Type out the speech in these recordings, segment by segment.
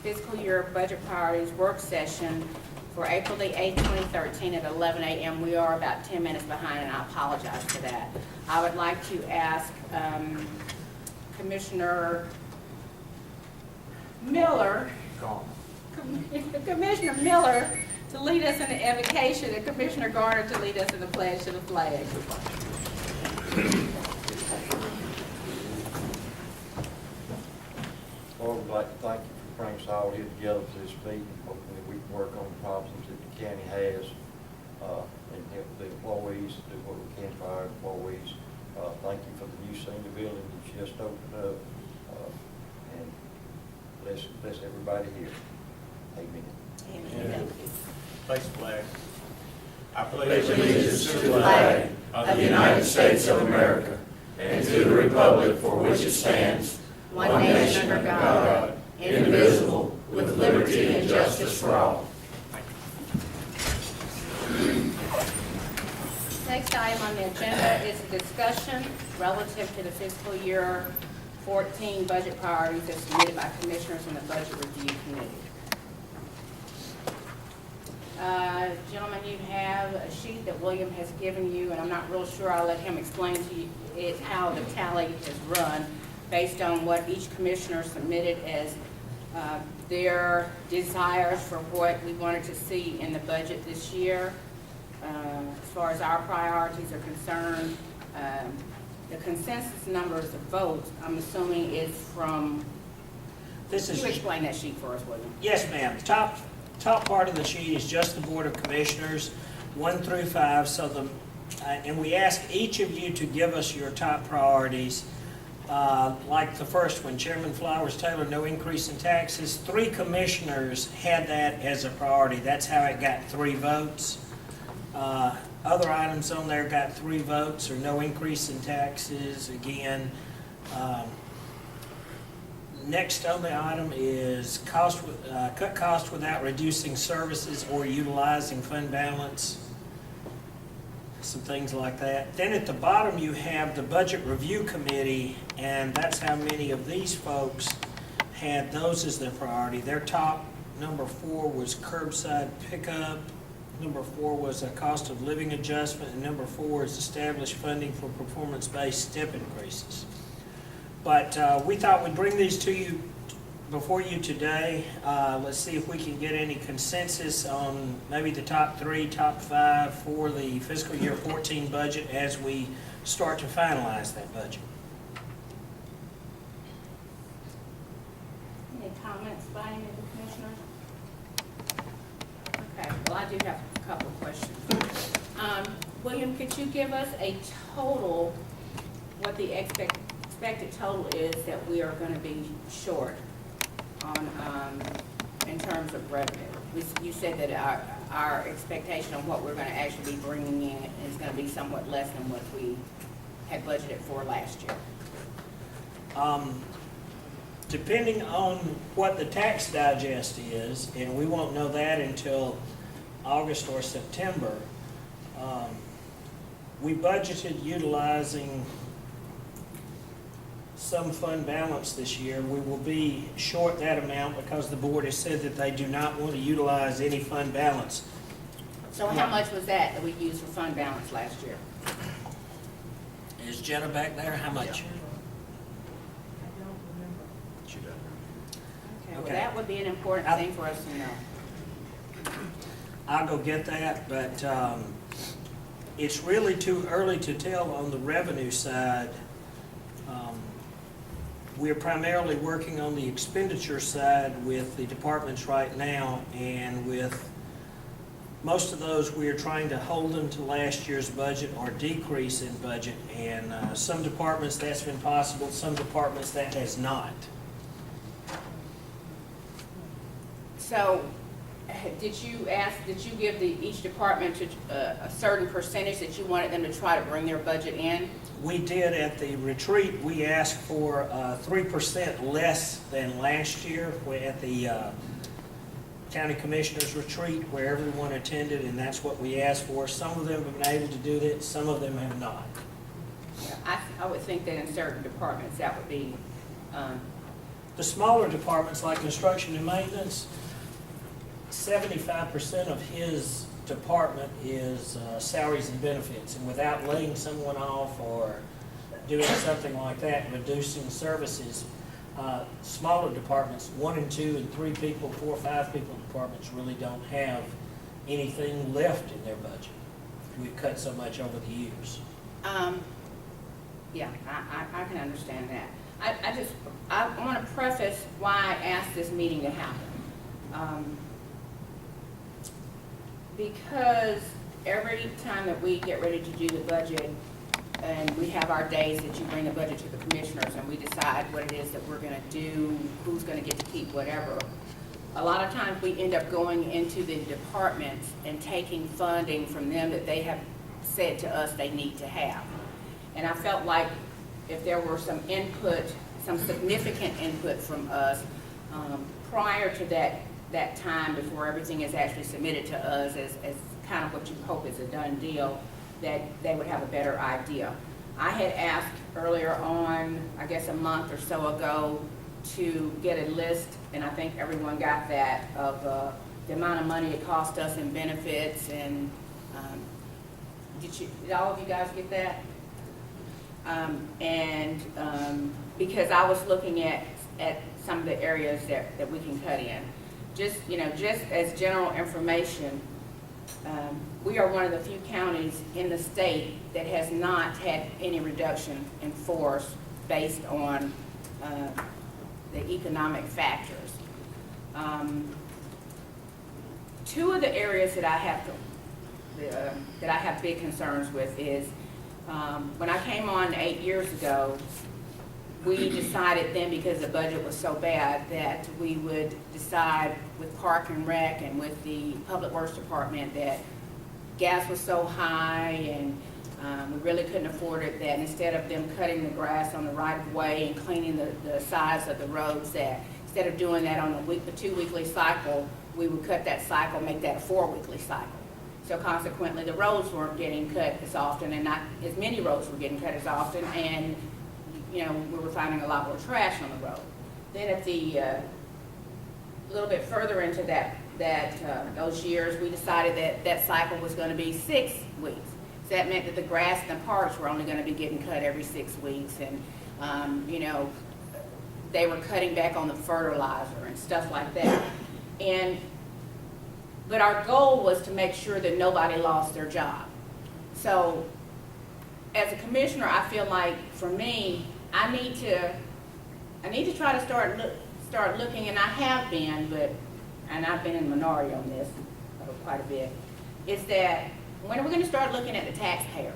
fiscal year budget priorities work session for April the 8th, 2013 at 11 a.m. We are about 10 minutes behind, and I apologize for that. I would like to ask Commissioner Miller, Commissioner Miller to lead us in the invocation, and Commissioner Garner to lead us in the pledge to the flag. Lord, we'd like to thank you for bringing us all here together for this meeting. Hopefully we can work on the problems that the county has and help the employees do what we can for our employees. Thank you for the new senior building that you just opened up. And bless everybody here. Amen. Amen. Place the flag. I pledge allegiance to the flag of the United States of America and to the republic for which it stands, one nation under God, indivisible, with liberty and justice for all. Next item on the agenda is a discussion relative to the fiscal year 14 budget priorities as submitted by commissioners in the Budget Review Committee. Gentlemen, you have a sheet that William has given you, and I'm not real sure. I'll let him explain to you how the tally is run based on what each commissioner submitted as their desires for what we wanted to see in the budget this year. As far as our priorities are concerned, the consensus numbers of votes, I'm assuming is from, This you is, explain that sheet for us, William. yes, ma'am. The top part of the sheet is just the Board of Commissioners, 1 through 5. So and we ask each of you to give us your top priorities. Like the first one, Chairman Flowers Taylor, no increase in taxes. 3 commissioners had that as a priority. That's how it got 3 votes. Other items on there got 3 votes, or no increase in taxes. Again, next on the item is cut cost without reducing services or utilizing fund balance. Some things like that. Then at the bottom you have the Budget Review Committee, and that's how many of these folks had those as their priority. Their top, number 4 was curbside pickup, number 4 was a cost of living adjustment, and number 4 is established funding for performance-based step increases. But we thought we'd bring these to you before you today. Let's see if we can get any consensus on maybe the top 3, top 5 for the fiscal year 14 budget as we start to finalize that budget. Any comments by any of the commissioners? Okay, well, I do have a couple of questions. William, could you give us a total, what the expected total is that we are going to be short on, in terms of revenue? You said that our expectation of what we're going to actually be bringing in is going to be somewhat less than what we had budgeted for last year. Depending on what the tax digest is, and we won't know that until August or September, we budgeted utilizing some fund balance this year. We will be short that amount because the board has said that they do not want to utilize any fund balance. So how much was that we used for fund balance last year? Is Jenna back there? How much? She does. Okay, well, Okay. that would be an important thing for us to know. I'll go get that, but it's really too early to tell on the revenue side. We're primarily working on the expenditure side with the departments right now, and with most of those, we are trying to hold them to last year's budget or decrease in budget, and some departments that's been possible, some departments that has not. So, did you give each department a certain percentage that you wanted them to try to bring their budget in? We did at the retreat. We asked for 3% less than last year at the County Commissioners Retreat, where everyone attended, and that's what we asked for. Some of them have been able to do that, some of them have not. I would think that in certain departments that would be The smaller departments like construction and maintenance, 75% of his department is salaries and benefits. And without laying someone off or doing something like that, reducing services, smaller departments, 1 and 2 and 3 people, 4 or 5 people departments really don't have anything left in their budget. We've cut so much over the years. Yeah, I can understand that. I want to preface why I asked this meeting to happen. Because every time that we get ready to do the budget, and we have our days that you bring the budget to the commissioners, and we decide what it is that we're going to do, who's going to get to keep whatever, a lot of times we end up going into the departments and taking funding from them that they have said to us they need to have. And I felt like if there were some input, some significant input from us prior to that time before everything is actually submitted to us as kind of what you hope is a done deal, that they would have a better idea. I had asked earlier on, I guess a month or so ago, to get a list, and I think everyone got that, of the amount of money it cost us in benefits, and did all of you guys get that? Because I was looking at some of the areas that we can cut in. Just as general information, we are one of the few counties in the state that has not had any reduction in force based on the economic factors. Two of the areas that I have big concerns with is when I came on 8 years ago, we decided then, because the budget was so bad, that we would decide with Park and Rec and with the Public Works Department that gas was so high and we really couldn't afford it, that instead of them cutting the grass on the right of way and cleaning the sides of the roads, that instead of doing that on a 2 weekly cycle, we would cut that cycle, make that a 4 weekly cycle. So consequently, the roads weren't getting cut as often, and not as many roads were getting cut as often, and we were finding a lot more trash on the road. Then at the a little bit further into those years, we decided that cycle was going to be 6 weeks. So that meant that the grass in the parks were only going to be getting cut every 6 weeks, and they were cutting back on the fertilizer and stuff like that. But our goal was to make sure that nobody lost their job. So as a commissioner, I feel like for me, I need to try to start looking, and I have been, and I've been in the minority on this quite a bit, is that when are we going to start looking at the taxpayers?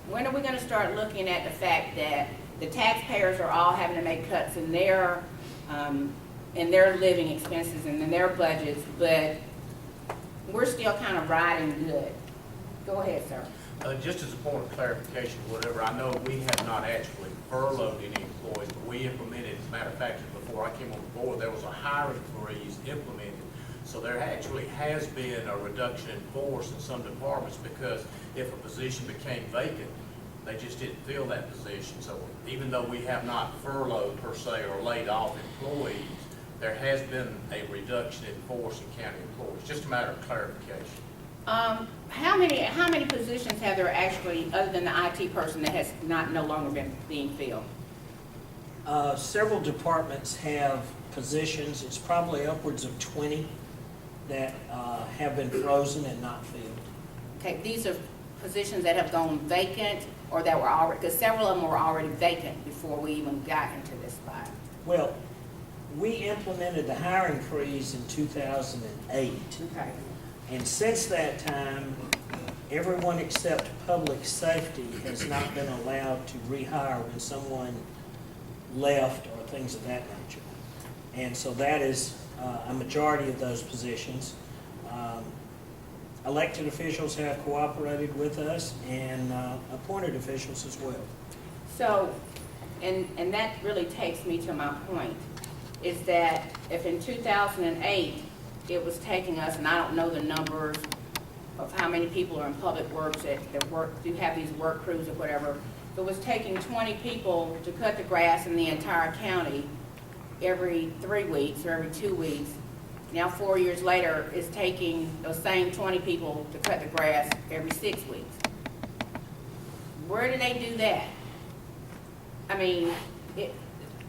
When are we going to start looking at the fact that the taxpayers are all having to make cuts in their living expenses and in their budgets, but we're still kind of riding good? Go ahead, sir. Just as a point of clarification, whatever, I know we have not actually furloughed any employees, but we implemented, as a matter of fact, before I came on board, there was a hiring freeze implemented. So there actually has been a reduction in force in some departments, because if a position became vacant, they just didn't fill that position. So even though we have not furloughed per se or laid off employees, there has been a reduction in force in county employees. Just a matter of clarification. How many positions have there actually, other than the IT person, that has no longer been being filled? Several departments have positions, it's probably upwards of 20 that have been frozen and not filled. Okay, these are positions that have gone vacant, or that were already, because several of them were already vacant before we even got into this spot. Well, we implemented the hiring freeze in 2008. Okay. And since that time, everyone except public safety has not been allowed to rehire when someone left or things of that nature. And so that is a majority of those positions. Elected officials have cooperated with us, and appointed officials as well. So, and that really takes me to my point, is that if in 2008, it was taking us, and I don't know the numbers of how many people are in public works that do have these work crews or whatever, if it was taking 20 people to cut the grass in the entire county, every 3 weeks or every 2 weeks. Now, 4 years later, it's taking those same 20 people to cut the grass every 6 weeks. Where do they do that? I mean,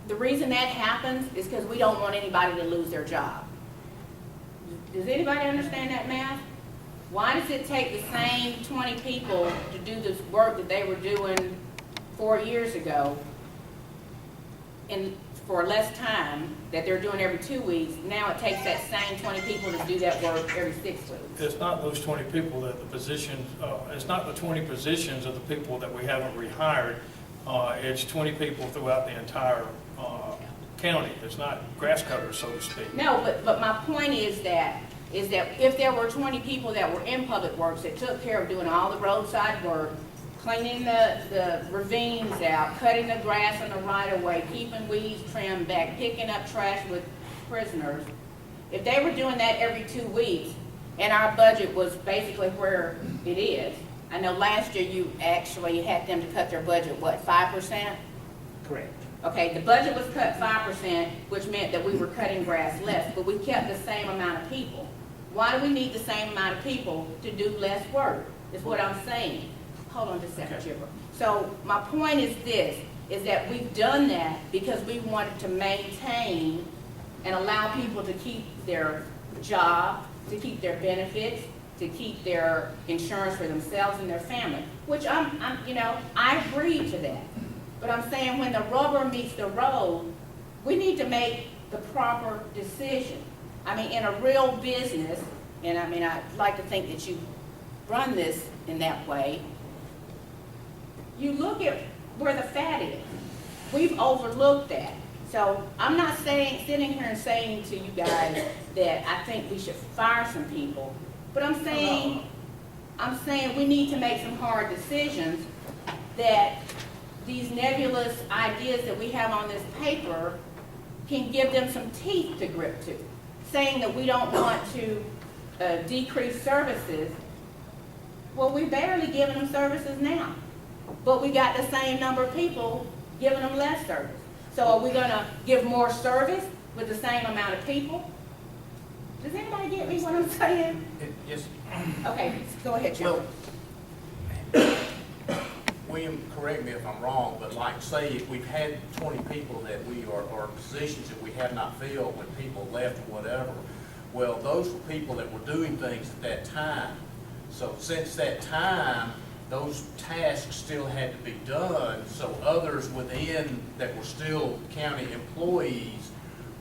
the reason that happens is because we don't want anybody to lose their job. Does anybody understand that math? Why does it take the same 20 people to do this work that they were doing 4 years ago and for less time that they're doing every 2 weeks? Now it takes that same 20 people to do that work every 6 weeks. It's not those 20 people that the positions, it's not the 20 positions of the people that we haven't rehired. It's 20 people throughout the entire county. It's not grass cutters, so to speak. No, but my point is that if there were 20 people that were in public works that took care of doing all the roadside work, cleaning the ravines out, cutting the grass in the right of way, keeping weeds trimmed back, picking up trash with prisoners, if they were doing that every 2 weeks and our budget was basically where it is, I know last year you actually had them to cut their budget, what, 5%? Correct. Okay, the budget was cut 5%, which meant that we were cutting grass less, but we kept the same amount of people. Why do we need the same amount of people to do less work, is what I'm saying. Hold on just a second, Chipper. So my point is this, is that we've done that because we wanted to maintain and allow people to keep their job, to keep their benefits, to keep their insurance for themselves and their family, which I agree to that. But I'm saying when the rubber meets the road, we need to make the proper decision. I mean, in a real business, and I mean, I'd like to think that you run this in that way, you look at where the fat is. We've overlooked that. So I'm not sitting here and saying to you guys that I think we should fire some people, but I'm saying we need to make some hard decisions that these nebulous ideas that we have on this paper can give them some teeth to grip to. Saying that we don't want to decrease services, well, we're barely giving them services now. But we got the same number of people giving them less service. So are we going to give more service with the same amount of people? Does anybody get me what I'm saying? Yes. Okay, go ahead, Joe. Well, William, correct me if I'm wrong, but like say if we've had 20 people that we are, or positions that we have not filled when people left or whatever, well, those were people that were doing things at that time. So since that time, those tasks still had to be done, so others within that were still county employees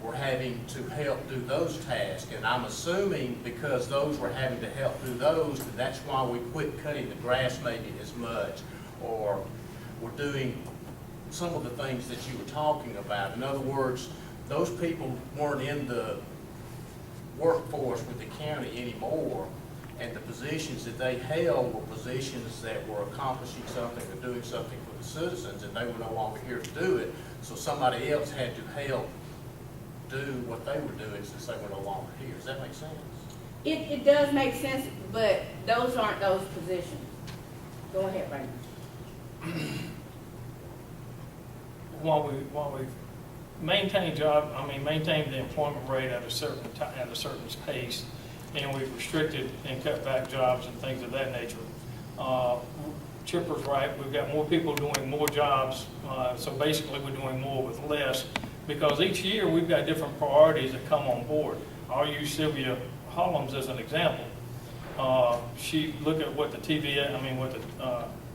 were having to help do those tasks. And I'm assuming because those were having to help do those, that's why we quit cutting the grass maybe as much, or we're doing some of the things that you were talking about. In other words, those people weren't in the workforce with the county anymore, and the positions that they held were positions that were accomplishing something or doing something for the citizens, and they were no longer here to do it. So somebody else had to help do what they were doing since they were no longer here. Does that make sense? It does make sense, but those aren't those positions. Go ahead, Raymond. While we maintain the employment rate at a certain pace, and we've restricted and cut back jobs and things of that nature. Chipper's right, we've got more people doing more jobs, so basically we're doing more with less, because each year we've got different priorities that come on board. I'll use Sylvia Hollums as an example. She looked at what the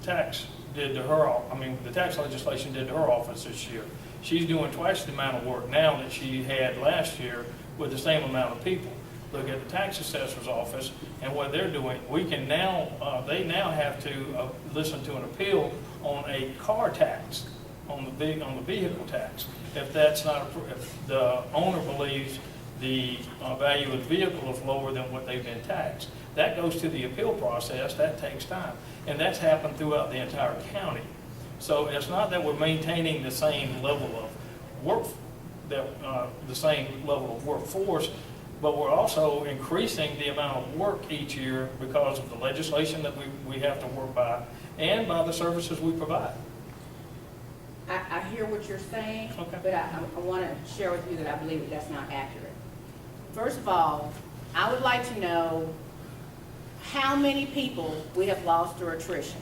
tax did to her, the tax legislation did to her office this year. She's doing twice the amount of work now that she had last year with the same amount of people. Look at the tax assessor's office and what they're doing. We can now, they now have to listen to an appeal on a car tax, on the vehicle tax. If the owner believes the value of the vehicle is lower than what they've been taxed. That goes to the appeal process, that takes time. And that's happened throughout the entire county. So it's not that we're maintaining the same level of work, the same level of workforce, but we're also increasing the amount of work each year because of the legislation that we have to work by and by the services we provide. I hear what you're saying, Okay. but I want to share with you that I believe that that's not accurate. First of all, I would like to know how many people we have lost through attrition.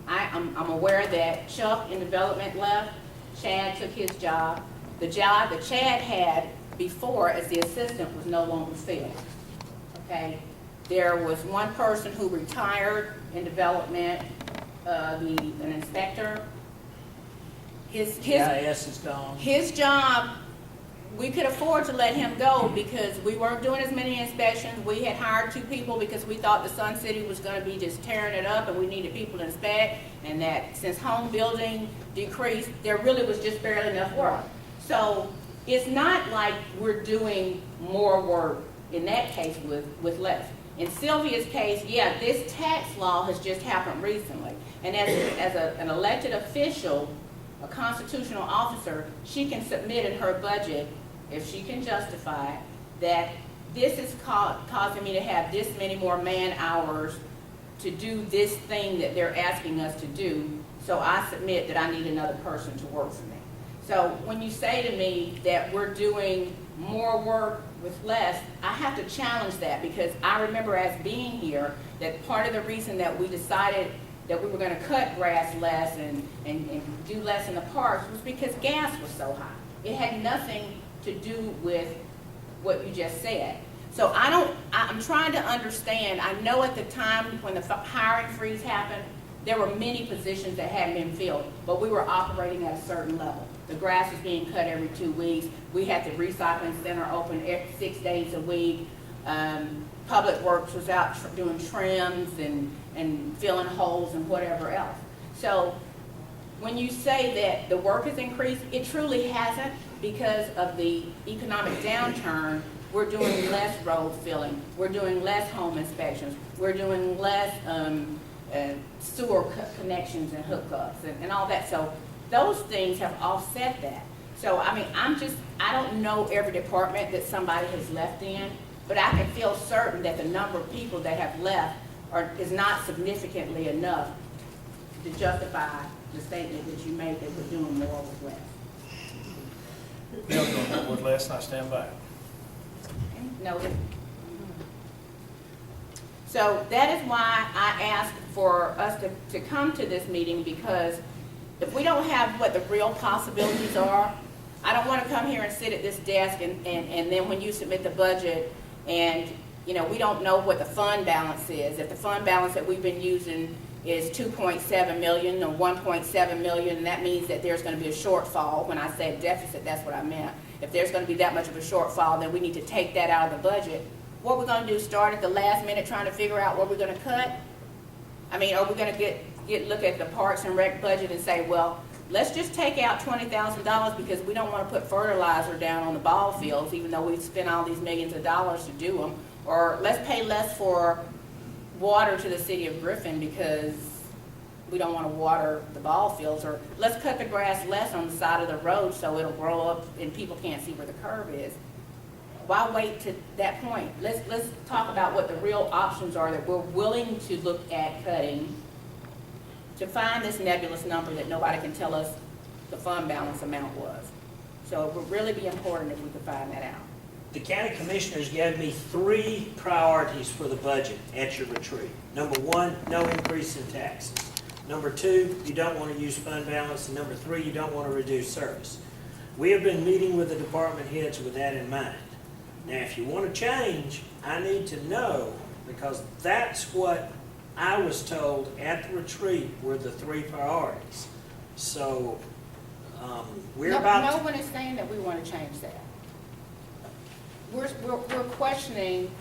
I'm aware that Chuck in development left, Chad took his job. The job that Chad had before as the assistant was no longer filled, okay? There was one person who retired in development, an inspector. His GIS is gone. his job, we could afford to let him go because we weren't doing as many inspections. We had hired 2 people because we thought the Sun City was gonna be just tearing it up and we needed people to inspect. And that since home building decreased, there really was just barely enough work. So it's not like we're doing more work in that case with less. In Sylvia's case, yeah, this tax law has just happened recently. And as an elected official, a constitutional officer, she can submit in her budget, if she can justify, that this is causing me to have this many more man hours to do this thing that they're asking us to do, so I submit that I need another person to work for me. So when you say to me that we're doing more work with less, I have to challenge that because I remember as being here that part of the reason that we decided that we were going to cut grass less and do less in the parks was because gas was so high. It had nothing to do with what you just said. So I'm trying to understand. I know at the time when the hiring freeze happened, there were many positions that hadn't been filled, but we were operating at a certain level. The grass was being cut every 2 weeks. We had the recycling center open 6 days a week. Public Works was out doing trims and filling holes and whatever else. So when you say that the work has increased, it truly hasn't because of the economic downturn. We're doing less road filling. We're doing less home inspections. We're doing less sewer connections and hookups and all that. So those things have offset that. So, I mean, I don't know every department that somebody has left in, but I can feel certain that the number of people that have left is not significantly enough to justify the statement that you made that we're doing more with less. Bill's doing more with less, and I stand by it. Noted. So that is why I asked for us to come to this meeting, because if we don't have what the real possibilities are, I don't want to come here and sit at this desk and then when you submit the budget and, you know, we don't know what the fund balance is. If the fund balance that we've been using is 2.7 million or 1.7 million, and that means that there's going to be a shortfall. When I say deficit, that's what I meant. If there's going to be that much of a shortfall, then we need to take that out of the budget. What we're going to do, start at the last minute trying to figure out what we're going to cut? I mean, are we going to look at the Parks and Rec budget and say, well, let's just take out $20,000 because we don't want to put fertilizer down on the ball fields, even though we've spent all these millions of dollars to do them. Or let's pay less for water to the city of Griffin because we don't want to water the ball fields. Or let's cut the grass less on the side of the road so it'll grow up and people can't see where the curb is. Why wait to that point? Let's talk about what the real options are that we're willing to look at cutting to find this nebulous number that nobody can tell us the fund balance amount was. So it would really be important if we could find that out. The county commissioners gave me 3 priorities for the budget at your retreat. Number 1, no increase in taxes. Number 2, you don't want to use fund balance. And number 3, you don't want to reduce service. We have been meeting with the department heads with that in mind. Now, if you want to change, I need to know, because that's what I was told at the retreat were the 3 priorities. So we're about No one is saying that we want to change that. We're questioning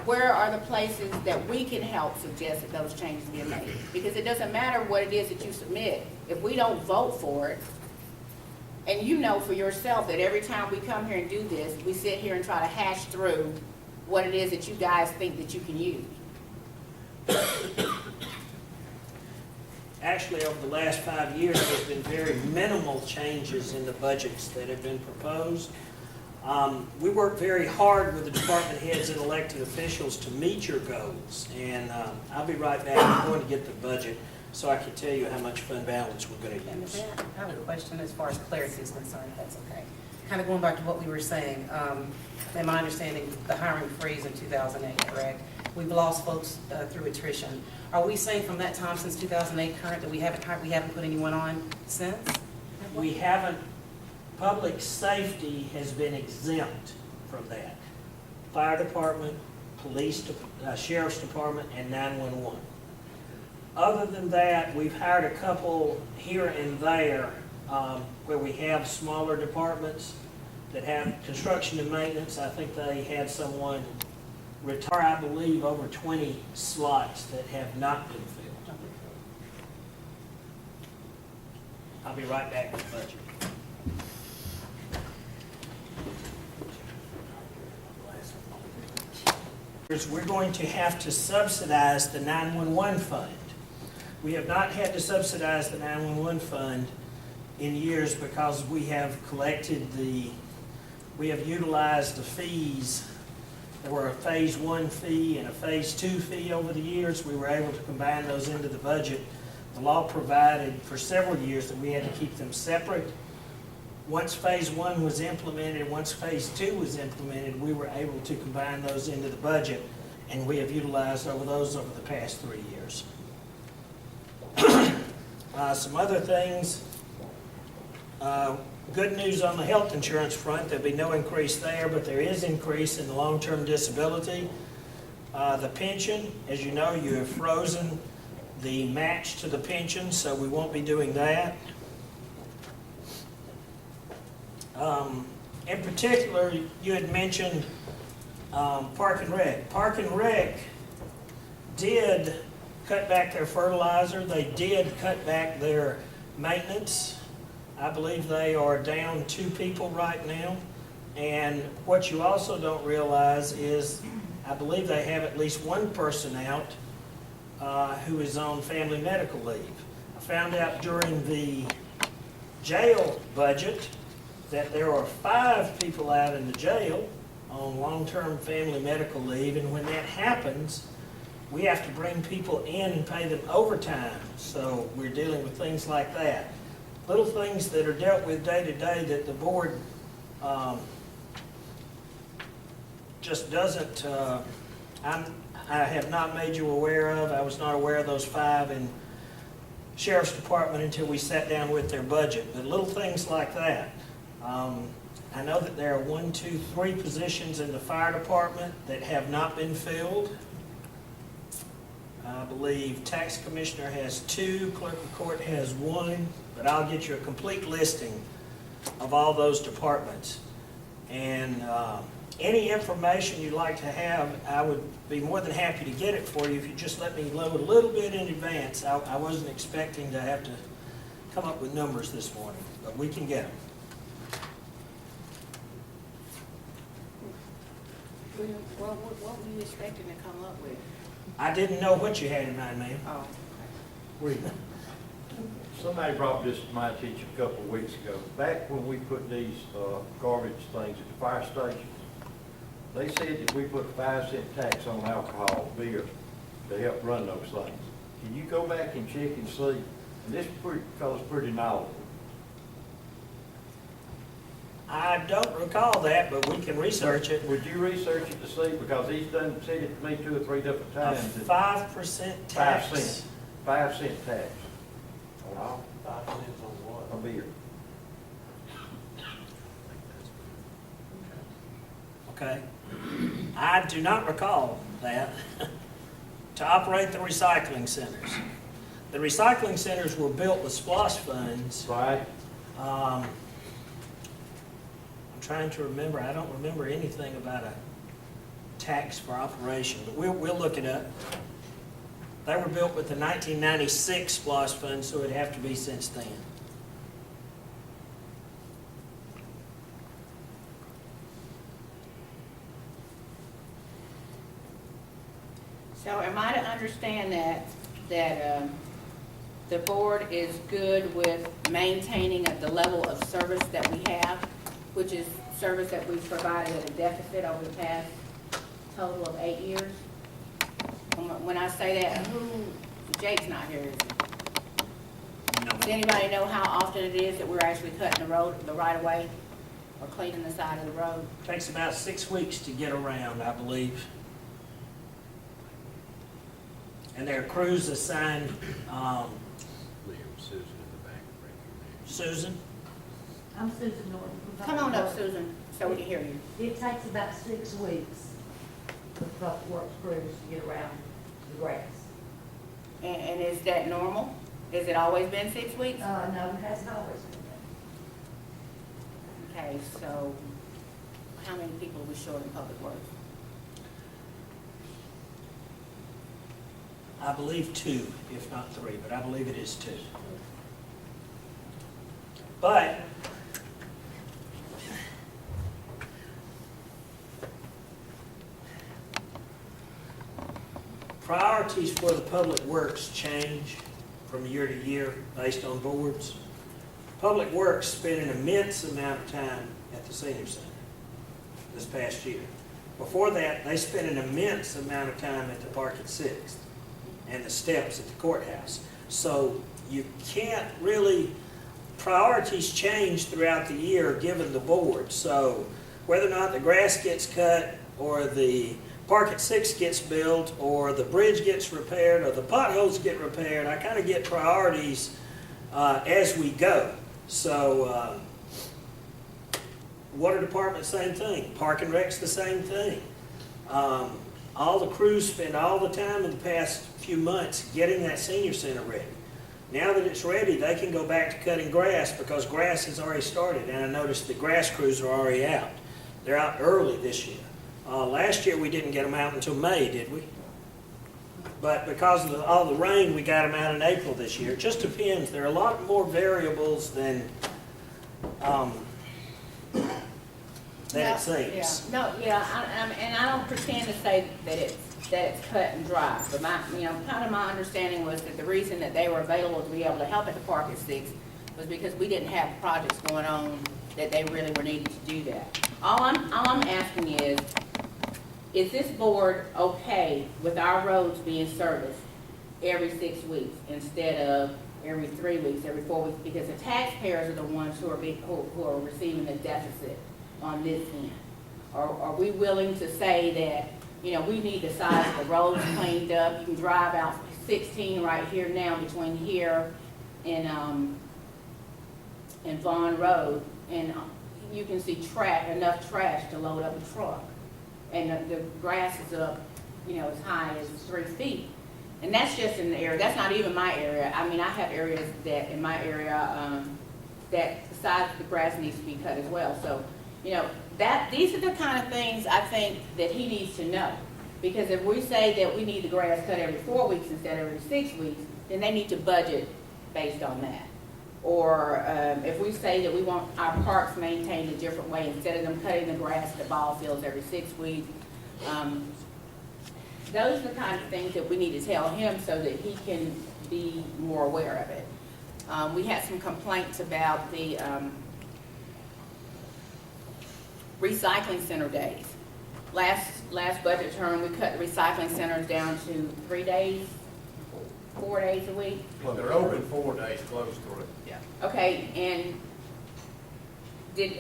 where are the places that we can help suggest that those changes be made. Because it doesn't matter what it is that you submit. If we don't vote for it, and you know for yourself that every time we come here and do this, we sit here and try to hash through what it is that you guys think that you can use. Actually, over the last 5 years, there's been very minimal changes in the budgets that have been proposed. We work very hard with the department heads and elected officials to meet your goals. And I'll be right back. I'm going to get the budget so I can tell you how much fund balance we're gonna And use. with that, I have a question as far as clarity is concerned, if that's okay. Kind of going back to what we were saying, in my understanding, the hiring freeze in 2008, correct? We've lost folks through attrition. Are we saying from that time since 2008 current that we haven't put anyone on since? We haven't, public safety has been exempt from that. Fire department, sheriff's department, and 911. Other than that, we've hired a couple here and there where we have smaller departments that have construction and maintenance. I think they had someone retire, I believe, over 20 slots that have not been filled. I'll be right back with the budget. We're going to have to subsidize the 911 fund. We have not had to subsidize the 911 fund in years because we have utilized the fees. There were a phase 1 fee and a phase 2 fee over the years. We were able to combine those into the budget. The law provided for several years that we had to keep them separate. Once phase 1 was implemented, once phase 2 was implemented, we were able to combine those into the budget, and we have utilized those over the past 3 years. Some other things, good news on the health insurance front, there'll be no increase there, but there is increase in the long-term disability. The pension, as you know, you have frozen the match to the pension, so we won't be doing that. In particular, you had mentioned Park and Rec. Park and Rec did cut back their fertilizer. They did cut back their maintenance. I believe they are down 2 people right now. And what you also don't realize is, I believe they have at least 1 person out who is on family medical leave. I found out during the jail budget that there are 5 people out in the jail on long-term family medical leave, and when that happens, we have to bring people in and pay them overtime. So we're dealing with things like that. Little things that are dealt with day to day that the board just doesn't, I have not made you aware of. I was not aware of those 5 in Sheriff's Department until we sat down with their budget. But little things like that. I know that there are 1, 2, 3 positions in the fire department that have not been filled. I believe tax commissioner has 2, clerk of court has 1, but I'll get you a complete listing of all those departments. And any information you'd like to have, I would be more than happy to get it for you if you just let me know a little bit in advance. I wasn't expecting to have to come up with numbers this morning, but we can get them. Well, what were you expecting to come up with? I didn't know what you had in mind, ma'am. Oh, Somebody brought this to my attention a couple of weeks ago. Back when we put these garbage things at the fire stations, they said that we put a 5-cent tax on alcohol, beer, to help run those things. Can you go back and check and see? And this fellow's pretty knowledgeable. I don't recall that, but we can research it. Would you research it to see? Because he's done said it to me 2 or 3 different A times. 5% tax. 5 cents. 5-cent tax. On all, 5 cents on what? on beer. Okay. I do not recall that. To operate the recycling centers. The recycling centers were built with SPLOST funds. Right? I'm trying to remember. I don't remember anything about a tax for operation, but we'll look it up. They were built with the 1996 SPLOST funds, so it'd have to be since then. so am I to understand that the board is good with maintaining at the level of service that we have, which is service that we've provided at a deficit over the past total of 8 years? When I say that, Jake's not here, is he? no. Does anybody know how often it is that we're actually cutting the road, the right of way, or cleaning the side of the road? Takes about 6 weeks to get around, I believe. And there are crews assigned, Susan? I'm Susan Norton. from Come on Public up, Works. Susan, so we can hear you. It takes about 6 weeks for Public Works crews to get around the grass. And is that normal? Has it always been 6 weeks? No, it hasn't always been Okay, so how many people are we short in Public Works? I believe 2, if not 3, but I believe it is 2. But priorities for the Public Works change from year to year based on boards. Public Works spent an immense amount of time at the senior center this past year. Before that, they spent an immense amount of time at the park at Sixth and the steps at the courthouse. So you can't really, priorities change throughout the year given the board. So whether or not the grass gets cut or the park at Sixth gets built or the bridge gets repaired or the potholes get repaired, I kind of get priorities as we go. So water department, same thing. Park and Rec's the same thing. All the crews spend all the time in the past few months getting that senior center ready. Now that it's ready, they can go back to cutting grass because grass has already started. And I noticed the grass crews are already out. They're out early this year. Last year we didn't get them out until May, did we? But because of all the rain, we got them out in April this year. It just depends. There are a lot more variables than it seems. Yeah, no, yeah, and I don't pretend to say that it's cut and dry, but kind of my understanding was that the reason that they were available to be able to help at the park at Sixth was because we didn't have projects going on that they really were needing to do that. All I'm asking is this board okay with our roads being serviced every 6 weeks instead of every 3 weeks, every 4 weeks? Because the taxpayers are the ones who are receiving the deficit on this end. Are we willing to say that, we need the size of the roads cleaned up? You can drive out 16 right here now between here and Vaughn Road, and you can see enough trash to load up a truck. And the grass is up, as high as 3 feet. And that's just in the area. That's not even my area. I mean, I have areas that in my area that the size of the grass needs to be cut as well. So, these are the kind of things I think that he needs to know. Because if we say that we need the grass cut every 4 weeks instead of every 6 weeks, then they need to budget based on that. Or if we say that we want our parks maintained a different way, instead of them cutting the grass at the ball fields every 6 weeks, those are the kind of things that we need to tell him so that he can be more aware of it. We had some complaints about the recycling center days. Last budget term, we cut the recycling centers down to 3 days, 4 days a week. They're open 4 days, closed 3. Yeah. Okay, and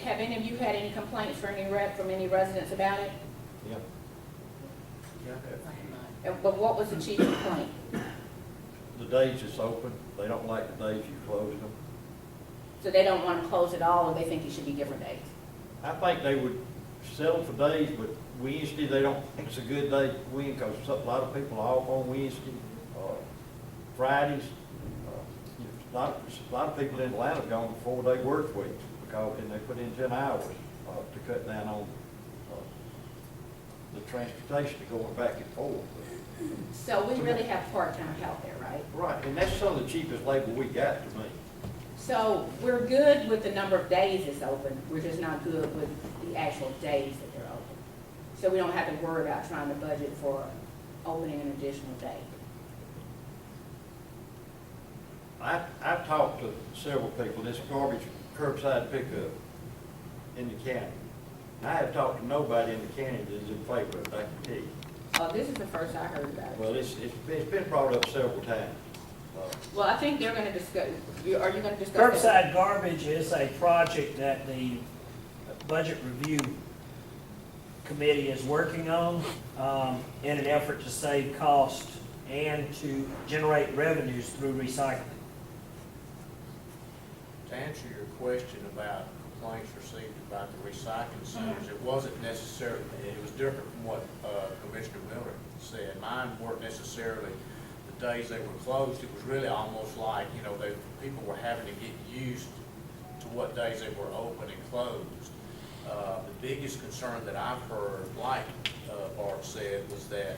have any of you had any complaints from any residents about it? Yeah. But what was the chief complaint? The days it's open, they don't like the days you close them. So they don't want to close it all, or they think it should be different days? I think they would settle for days, but Wednesday, they don't think it's a good day for Wednesday, because a lot of people are off on Wednesday, Fridays. A lot of people in Atlanta go on 4-day work weeks, because then they put in 10 hours to cut down on the transportation going back and forth. So we really have part-time help there, right? Right, and that's some of the cheapest labor we got to me. So we're good with the number of days it's open, we're just not good with the actual days that they're open. So we don't have to worry about trying to budget for opening an additional day. I've talked to several people, this garbage curbside pickup in the county. I have talked to nobody in the county that is in favor of it, I can tell you. Oh, this is the first I heard about it. Well, it's been brought up several times. Well, I think they're gonna discuss, are you gonna discuss that? Curbside garbage is a project that the Budget Review Committee is working on in an effort to save cost and to generate revenues through recycling. To answer your question about complaints received about the recycling centers, it wasn't necessarily, it was different from what Commissioner Miller said. Mine weren't necessarily the days they were closed. It was really almost like, you know, people were having to get used to what days they were open and closed. The biggest concern that I've heard, like Bart said, was that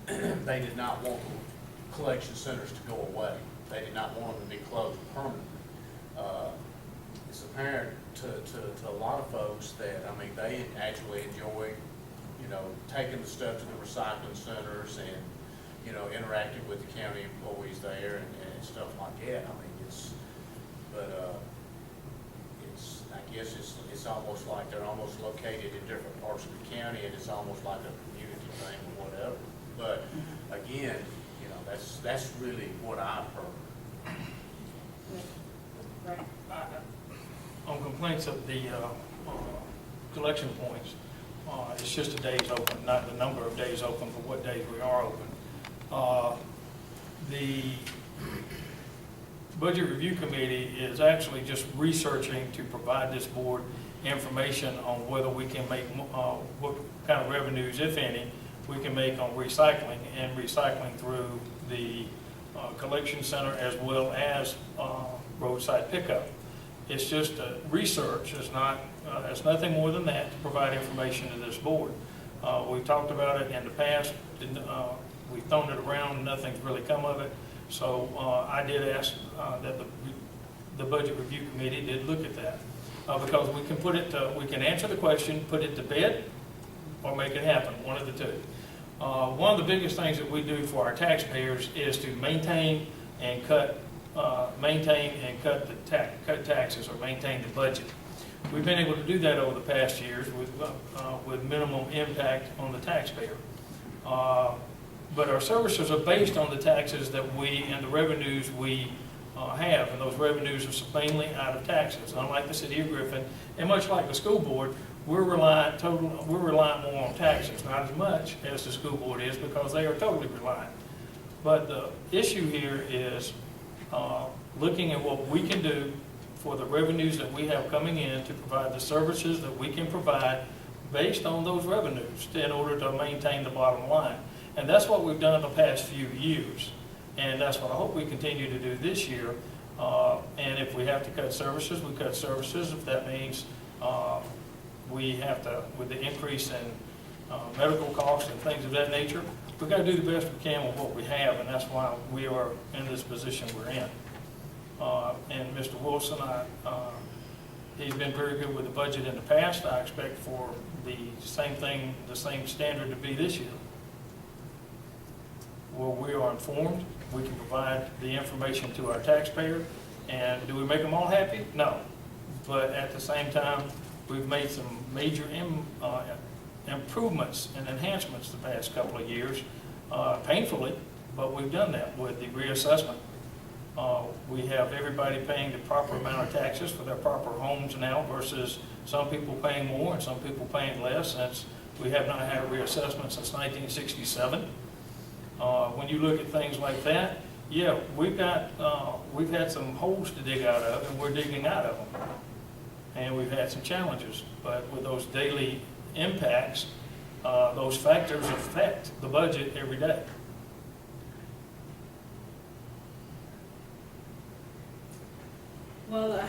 they did not want the collection centers to go away. They did not want them to be closed permanently. It's apparent to a lot of folks that, I mean, they actually enjoy, you know, taking the stuff to the recycling centers and, you know, interacting with the county employees there and stuff like that. I mean, I guess it's almost like they're almost located in different parts of the county, and it's almost like a community thing or whatever. But again, you know, that's really what I've heard. Right. On complaints of the collection points, it's just the days open, not the number of days open, but what days we are open. The Budget Review Committee is actually just researching to provide this board information on whether we can make, what kind of revenues, if any, we can make on recycling and recycling through the collection center as well as roadside pickup. It's just research. It's nothing more than that to provide information to this board. We've talked about it in the past. We've thrown it around. Nothing's really come of it. So I did ask that the Budget Review Committee did look at that because we can put it. We can answer the question, put it to bed, or make it happen. One of the two. One of the biggest things that we do for our taxpayers is to maintain and cut cut taxes or maintain the budget. We've been able to do that over the past years with minimum impact on the taxpayer. But our services are based on the taxes that we and the revenues we have, and those revenues are mainly out of taxes. Unlike the city of Griffin, and much like the school board, we're reliant more on taxes, not as much as the school board is because they are totally reliant. But the issue here is looking at what we can do for the revenues that we have coming in to provide the services that we can provide based on those revenues in order to maintain the bottom line. And that's what we've done the past few years. And that's what I hope we continue to do this year. And if we have to cut services, we cut services. If that means we have to, with the increase in medical costs and things of that nature, we've got to do the best we can with what we have, and that's why we are in this position we're in. And Mr. Wilson, he's been very good with the budget in the past. I expect for the same thing, the same standard to be this year. Where we are informed, we can provide the information to our taxpayer, and do we make them all happy? No. But at the same time, we've made some major improvements and enhancements the past couple of years, painfully, but we've done that with the reassessment. We have everybody paying the proper amount of taxes for their proper homes now versus some people paying more and some people paying less, since we have not had a reassessment since 1967. When you look at things like that, yeah, we've had some holes to dig out of, and we're digging out of them. And we've had some challenges, but with those daily impacts, those factors affect the budget every day. Well,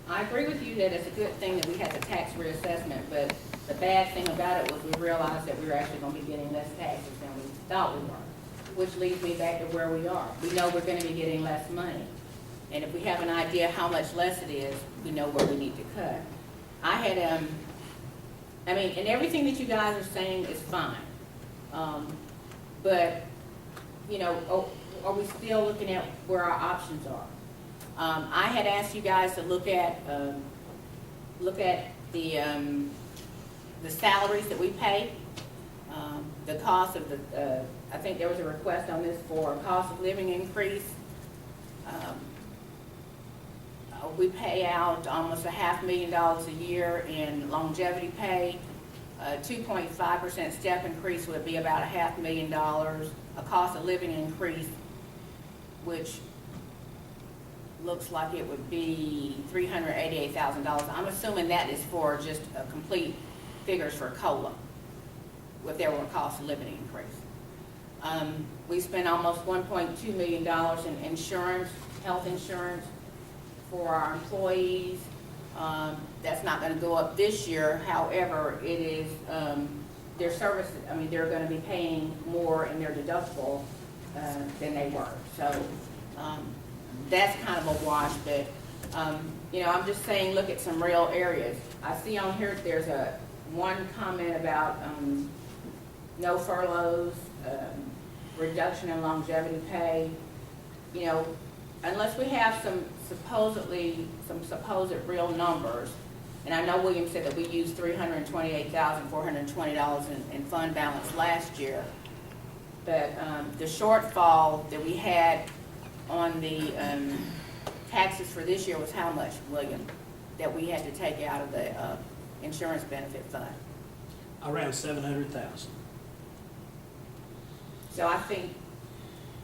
I agree with you that it's a good thing that we had the tax reassessment, but the bad thing about it was we realized that we were actually going to be getting less taxes than we thought we were, which leads me back to where we are. We know we're going to be getting less money. And if we have an idea how much less it is, we know where we need to cut. And everything that you guys are saying is fine. But, you know, are we still looking at where our options are? I had asked you guys to look at the salaries that we pay, the cost of the I think there was a request on this for a cost of living increase. We pay out almost $500,000 a year in longevity pay. 2.5% step increase would be about $500,000. A cost of living increase, which looks like it would be $388,000. I'm assuming that is for just complete figures for COLA, if there were a cost of living increase. We spent almost $1.2 million in insurance, health insurance for our employees. That's not gonna go up this year. However, it is, their services, I mean, they're gonna be paying more in their deductible than they were. So, that's kind of a wash, but, you know, I'm just saying, look at some real areas. I see on here, there's one comment about, no furloughs, reduction in longevity pay. You know, unless we have some supposed real numbers, and I know William said that we used $328,420 in fund balance last year, but the shortfall that we had on the taxes for this year was how much, William, that we had to take out of the insurance benefit fund? Around 700,000. So I think,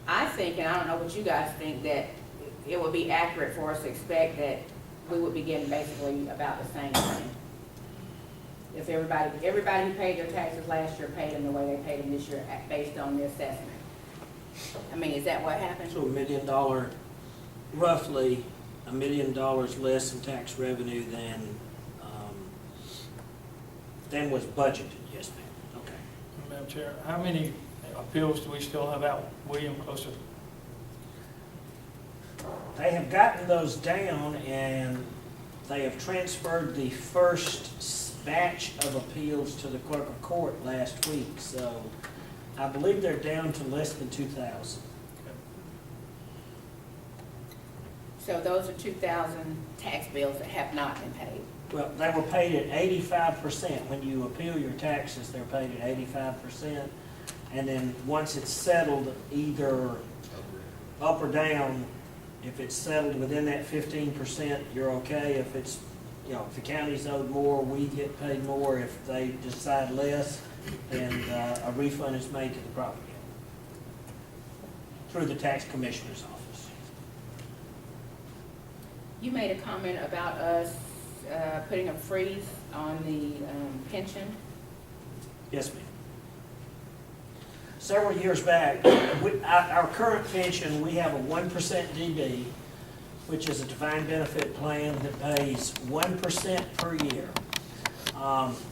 and I don't know what you guys think, that it would be accurate for us to expect that we would be getting basically about the same thing. If everybody who paid their taxes last year paid them the way they paid them this year based on the assessment. I mean, is that what happened? So $1 million, roughly $1 million less in tax revenue than was budgeted. Yes, ma'am. Okay. Madam Chair, how many appeals do we still have out, William, closer? They have gotten those down, and they have transferred the first batch of appeals to the clerk of court last week. So I believe they're down to less than 2,000. So those are 2,000 tax bills that have not been paid. Well, they were paid at 85%. When you appeal your taxes, they're paid at 85%. And then once it's settled, either up or down, if it's settled within that 15%, you're okay. If it's, you know, if the county's owed more, we get paid more. If they decide less, then a refund is made to the property owner through the tax commissioner's office. You made a comment about us putting a freeze on the pension. Yes, ma'am. Several years back, our current pension, we have a 1% DB, which is a defined benefit plan that pays 1% per year.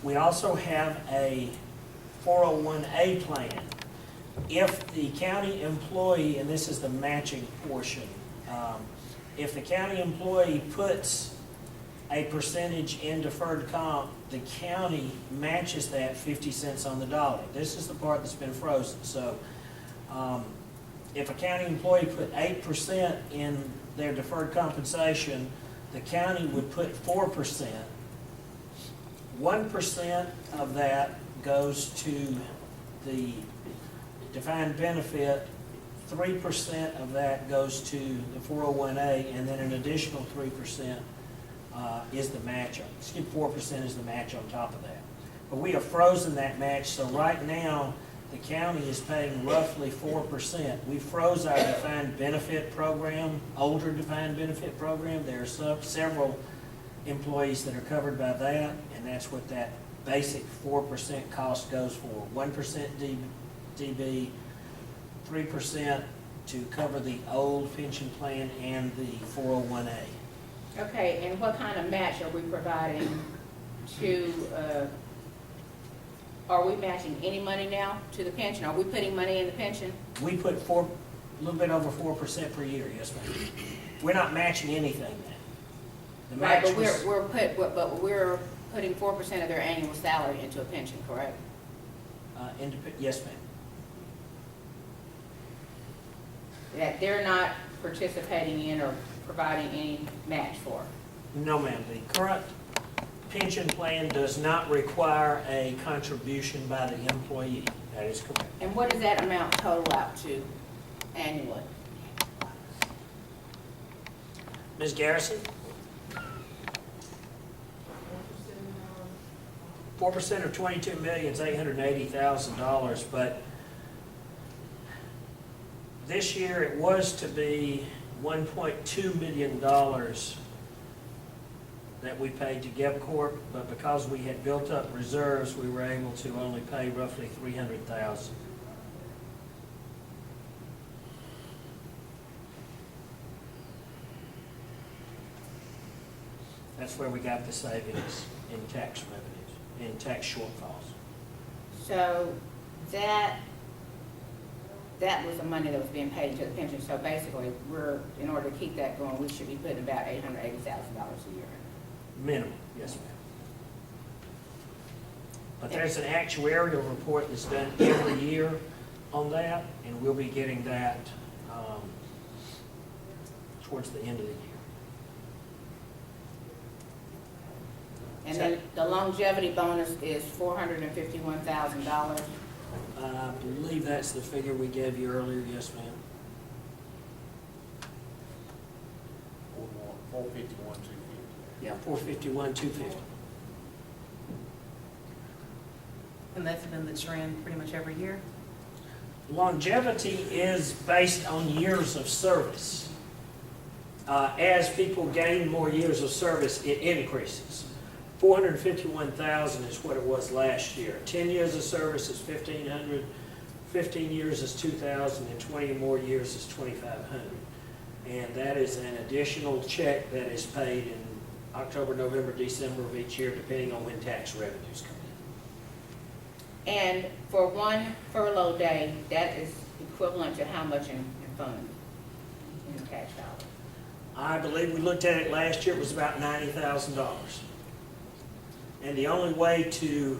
We also have a 401A plan. If the county employee, and this is the matching portion, if the county employee puts a percentage in deferred comp, the county matches that 50 cents on the dollar. This is the part that's been frozen. So if a county employee put 8% in their deferred compensation, the county would put 4%. 1% of that goes to the defined benefit, 3% of that goes to the 401A, and then an additional 3% is the match. 4% is the match on top of that. But we have frozen that match, so right now the county is paying roughly 4%. We froze our defined benefit program, older defined benefit program. There are several employees that are covered by that, and that's what that basic 4% cost goes for. 1% DB, 3% to cover the old pension plan and the 401A. Okay, and what kind of match are we providing to, are we matching any money now to the pension? Are we putting money in the pension? We put a little bit over 4% per year, yes, ma'am. We're not matching anything now. The Right, match but was- we're putting 4% of their annual salary into a pension, correct? Yes, ma'am. That they're not participating in or providing any match for. No, ma'am. The current pension plan does not require a contribution by the employee. That is correct. And what does that amount total out to annually? Ms. Garrison? 4% of 22 million is $880,000, but this year it was to be $1.2 million that we paid to GevCorp, but because we had built up reserves, we were able to only pay roughly $300,000. That's where we got the savings in tax revenues, in tax shortfalls. So that was the money that was being paid into the pension. So basically, in order to keep that going, we should be putting about $880,000 a year. Minimum, yes, ma'am. But there's an actuarial report that's done every year on that, and we'll be getting that towards the end of the year. And then the longevity bonus is $451,000. I believe that's the figure we gave you earlier, yes, ma'am. 451, 250. Yeah, 451, 250. And that's been the trend pretty much every year? Longevity is based on years of service. As people gain more years of service, it increases. 451,000 is what it was last year. 10 years of service is 1,500, 15 years is 2,000, and 20 more years is 2,500. And that is an additional check that is paid in October, November, December of each year, depending on when tax revenues come in. And for one furlough day, that is equivalent to how much in fund, in cash dollars? I believe we looked at it last year, it was about $90,000. And the only way to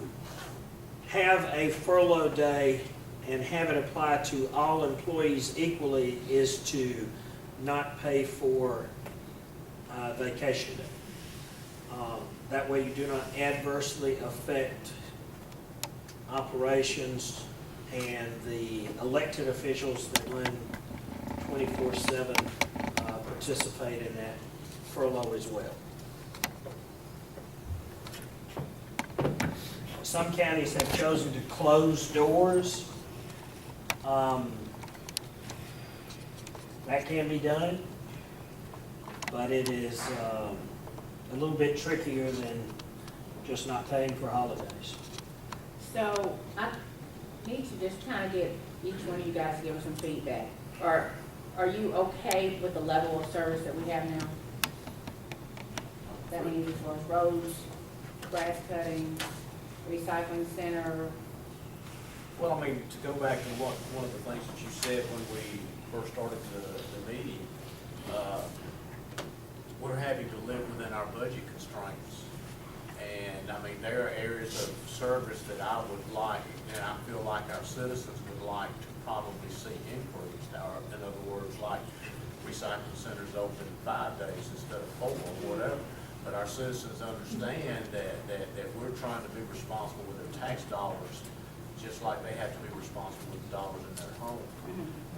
have a furlough day and have it apply to all employees equally is to not pay for vacation day. That way you do not adversely affect operations and the elected officials that run 24/7 participate in that furlough as well. Some counties have chosen to close doors. That can be done, but it is a little bit trickier than just not paying for holidays. So I need to just kind of get each one of you guys to give us some feedback. Are you okay with the level of service that we have now? That means as far as roads, grass cutting, recycling center. Well, I mean, to go back to one of the things that you said when we first started the meeting, we're having to live within our budget constraints. And I mean, there are areas of service that I would like, and I feel like our citizens would like to probably see increased. In other words, like recycling centers open 5 days instead of 4 or whatever. But our citizens understand that we're trying to be responsible with their tax dollars, just like they have to be responsible with the dollars in their home.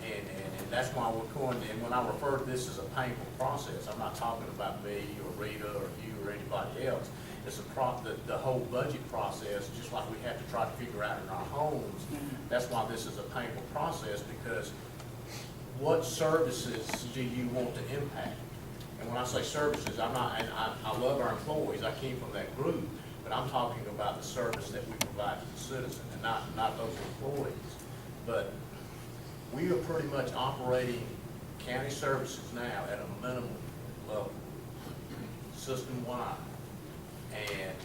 And that's why we're going, and when I refer to this as a painful process, I'm not talking about me or Rita or you or anybody else. It's the whole budget process, just like we have to try to figure out in our homes. That's why this is a painful process, because what services do you want to impact? And when I say services, I'm not, and I love our employees, I came from that group, but I'm talking about the service that we provide to the citizen and not those employees. But we are pretty much operating county services now at a minimum level, system-wide. And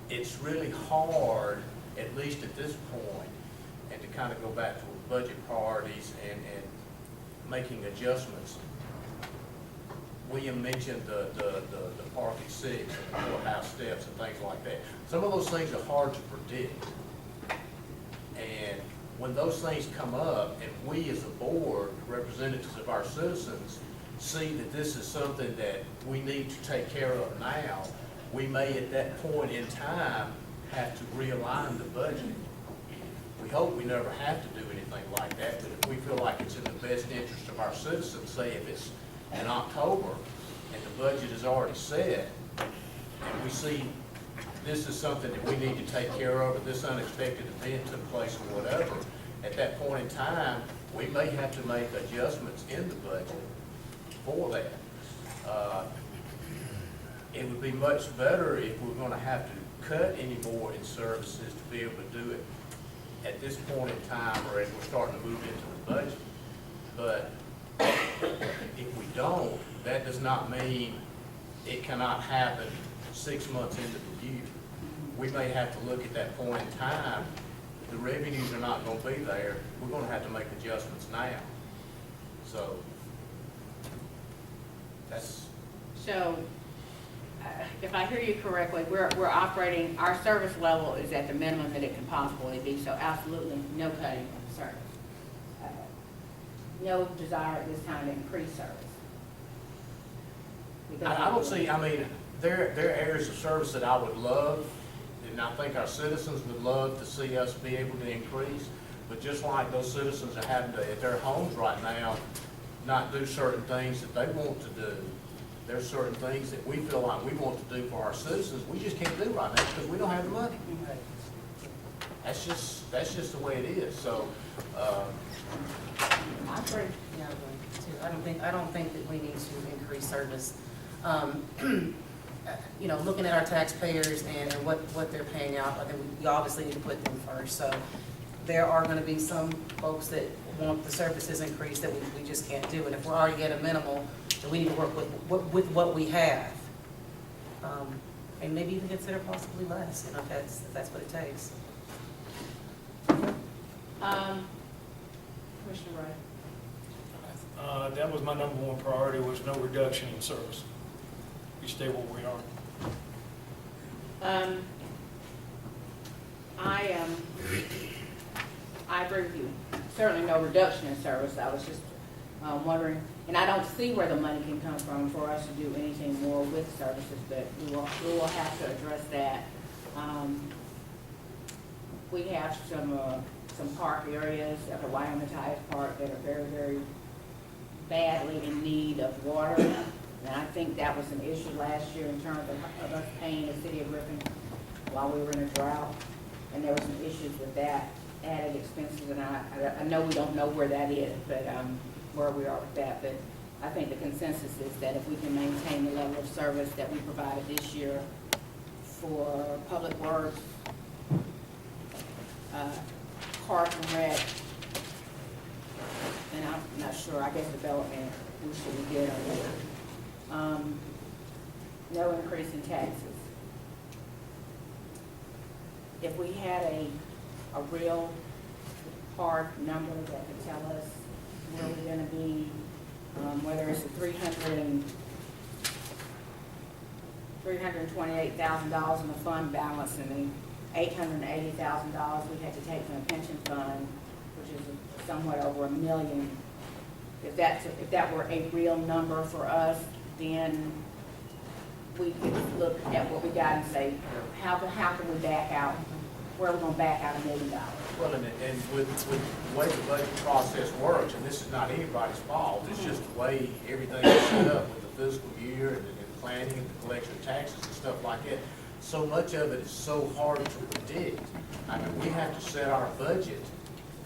it's really hard, at least at this point, and to kind of go back to budget priorities and making adjustments. William mentioned the Park at 6 and the courthouse steps and things like that. Some of those things are hard to predict. And when those things come up, and we as a board, representatives of our citizens, see that this is something that we need to take care of now, we may at that point in time have to realign the budget. We hope we never have to do anything like that, but if we feel like it's in the best interest of our citizens, say if it's in October and the budget is already set, and we see this is something that we need to take care of, or this unexpected event took place or whatever, at that point in time, we may have to make adjustments in the budget for that. It would be much better if we're gonna have to cut any more in services to be able to do it at this point in time, or as we're starting to move into the budget. But if we don't, that does not mean it cannot happen 6 months into the year. We may have to look at that point in time. The revenues are not gonna be there. We're gonna have to make adjustments now. So, that's, So, if I hear you correctly, we're operating, our service level is at the minimum that it can possibly be, so absolutely no cutting of service. No desire at this time to increase service. Because I don't see, I mean, there are areas of service that I would love, and I think our citizens would love to see us be able to increase, but just like those citizens are having to, at their homes right now, not do certain things that they want to do, there's certain things that we feel like we want to do for our citizens, we just can't do right now because we don't have the money. That's just the way it is, so, I agree. Yeah, I agree, too. I don't think that we need to increase service. You know, looking at our taxpayers and what they're paying out, I think we obviously need to put them first. So there are gonna be some folks that want the services increased that we just can't do. And if we're already at a minimal, then we need to work with what we have. And maybe even consider possibly less, you know, if that's what it takes. Commissioner Wright. That was my number one priority, was no reduction in service. We stay where we are. I agree with you. Certainly no reduction in service. I was just wondering, and I don't see where the money can come from for us to do anything more with services, but we will have to address that. We have some park areas up at Wyoming Park that are very, very badly in need of water. And I think that was an issue last year in terms of us paying the city of Griffin while we were in a drought. And there were some issues with that, added expenses, and I know we don't know where that is, but where we are with that. But I think the consensus is that if we can maintain the level of service that we provided this year for Public Works, Parks and Rec, and I'm not sure, I guess development, we should be good on that. No increase in taxes. If we had a real hard number that could tell us where we're gonna be, whether it's a $328,000 in the fund balance and the $880,000 we had to take from the pension fund, which is somewhat over $1 million. If that were a real number for us, then we could look at what we got and say, how can we back out? Where are we gonna back out $1 million? well, and with the way the budget process works, and this is not anybody's fault, it's just the way everything is set up with the fiscal year and the planning and the collection of taxes and stuff like that. So much of it is so hard to predict. I mean, we have to set our budget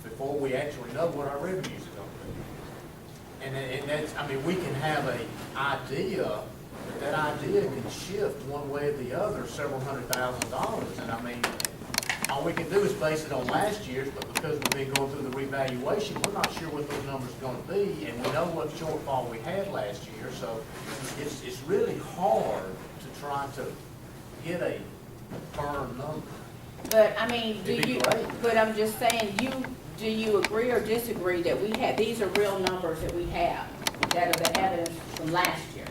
before we actually know what our revenues are gonna be. And that's, I mean, we can have an idea, but that idea can shift one way or the other, several $100,000. And I mean, all we can do is base it on last year's, but because we've been going through the revaluation, we're not sure what those numbers are gonna be, and we know what shortfall we had last year, so it's really hard to try to get a firm number. But, I mean, It'd be great. but I'm just saying, do you agree or disagree that these are real numbers that we have, that are the evidence from last year?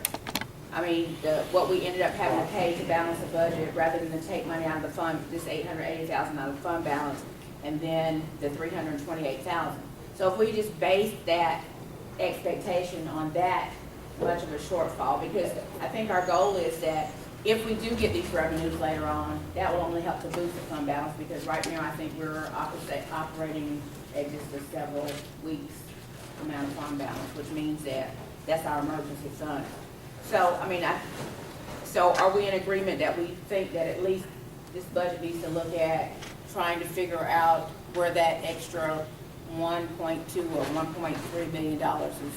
I mean, what we ended up having to pay to balance the budget, rather than to take money out of the fund, this $880,000 out of the fund balance, and then the $328,000. So if we just base that expectation on that much of a shortfall, because I think our goal is that if we do get these revenues later on, that will only help to boost the fund balance, because right now, I think we're operating at just a several weeks amount of fund balance, which means that that's our emergency fund. So, I mean, so are we in agreement that we think that at least this budget needs to look at trying to figure out where that extra 1.2 or 1.3 million dollars is?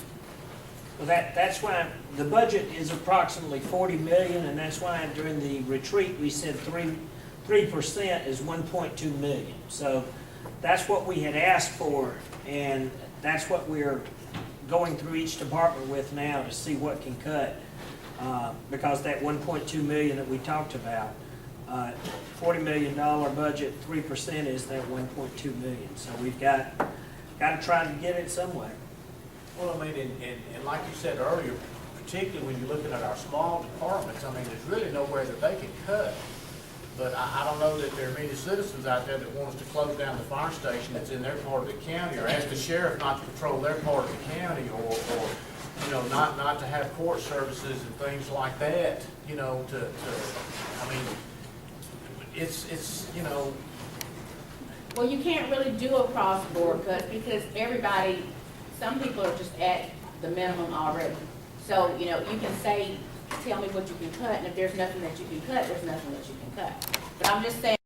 Well, that's why the budget is approximately 40 million, and that's why during the retreat, we said 3% is 1.2 million. So that's what we had asked for, and that's what we're going through each department with now to see what can cut. Because that 1.2 million that we talked about, $40 million budget, 3% is that 1.2 million. So we've got to try to get it somewhere. Well, I mean, and like you said earlier, particularly when you're looking at our small departments, I mean, there's really nowhere that they can cut. But I don't know that there are many citizens out there that want us to close down the fire station that's in their part of the county, or ask the sheriff not to patrol their part of the county, or you know, not to have court services and things like that, you know, I mean, it's, you know. Well, you can't really do a cross-board cut because everybody, some people are just at the minimum already. So, you know, you can say, tell me what you can cut, and if there's nothing that you can cut, there's nothing that you can cut. But I'm just saying,